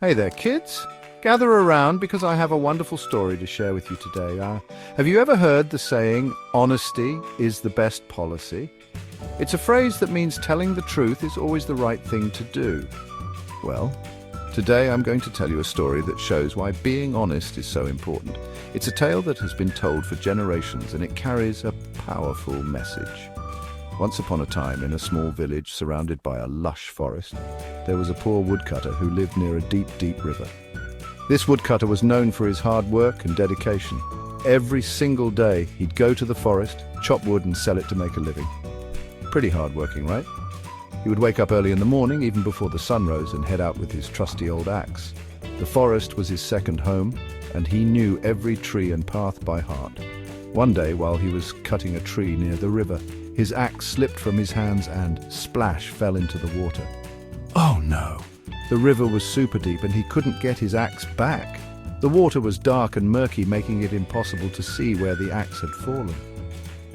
Hey there, kids. Gather around because I have a wonderful story to share with you today. Have you ever heard the saying, honesty is the best policy? It's a phrase that means telling the truth is always the right thing to do. Well, today I'm going to tell you a story that shows why being honest is so important. It's a tale that has been told for generations and it carries a powerful message. Once upon a time, in a small village surrounded by a lush forest, there was a poor woodcutter who lived near a deep, deep river. This woodcutter was known for his hard work and dedication. Every single day, he'd go to the forest, chop wood and sell it to make a living. Pretty hard working, right? He would wake up early in the morning, even before the sun rose, and head out with his trusty old axe. The forest was his second home, and he knew every tree and path by heart. One day, while he was cutting a tree near the river, his axe slipped from his hands and, splash, fell into the water. Oh no! The river was super deep and he couldn't get his axe back. The water was dark and murky, making it impossible to see where the axe had fallen.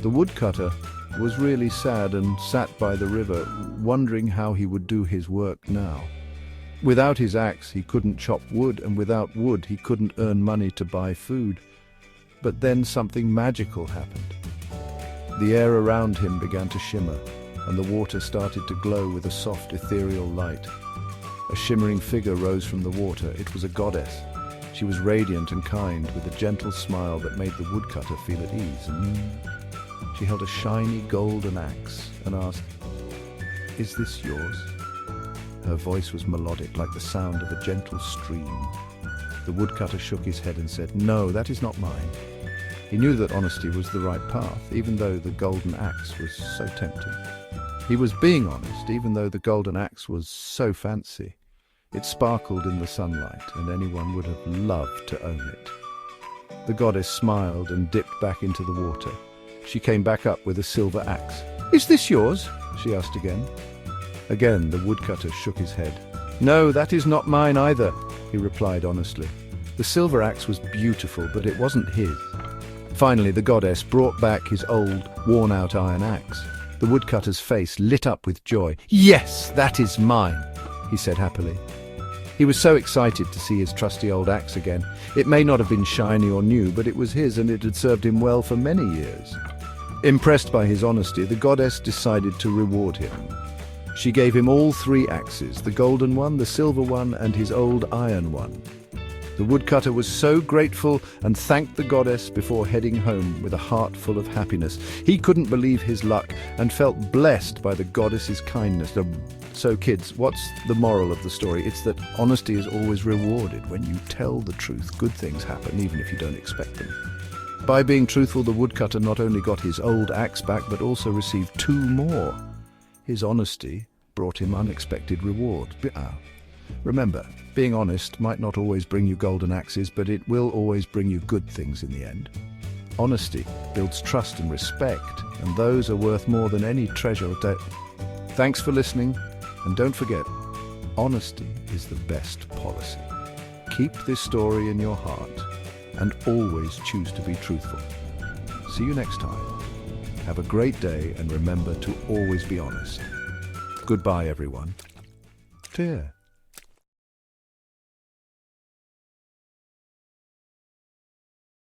The woodcutter was really sad and sat by the river, wondering how he would do his work now. Without his axe, he couldn't chop wood, and without wood, he couldn't earn money to buy food. But then something magical happened. The air around him began to shimmer, and the water started to glow with a soft, ethereal light. A shimmering figure rose from the water. It was a goddess. She was radiant and kind, with a gentle smile that made the woodcutter feel at ease. She held a shiny golden axe and asked, "Is this yours?" Her voice was melodic, like the sound of a gentle stream. The woodcutter shook his head and said, "No, that is not mine." He knew that honesty was the right path, even though the golden axe was so tempting. He was being honest, even though the golden axe was so fancy. It sparkled in the sunlight, and anyone would have loved to own it. The goddess smiled and dipped back into the water. She came back up with a silver axe. "Is this yours?" she asked again. Again, the woodcutter shook his head. "No, that is not mine either," he replied honestly. The silver axe was beautiful, but it wasn't his. Finally, the goddess brought back his old, worn-out iron axe. The woodcutter's face lit up with joy. "Yes, that is mine," he said happily. He was so excited to see his trusty old axe again. It may not have been shiny or new, but it was his, and it had served him well for many years. Impressed by his honesty, the goddess decided to reward him. She gave him all three axes, the golden one, the silver one, and his old iron one. The woodcutter was so grateful and thanked the goddess before heading home with a heart full of happiness. He couldn't believe his luck and felt blessed by the goddess's kindness. So kids, what's the moral of the story? It's that honesty is always rewarded. When you tell the truth, good things happen, even if you don't expect them. By being truthful, the woodcutter not only got his old axe back, but also received two more. His honesty brought him unexpected reward. Remember, being honest might not always bring you golden axes, but it will always bring you good things in the end. Honesty builds trust and respect, and those are worth more than any treasure. Thanks for listening, and don't forget, honesty is the best policy. Keep this story in your heart, and always choose to be truthful. See you next time. Have a great day, and remember to always be honest. Goodbye, everyone. Cheers.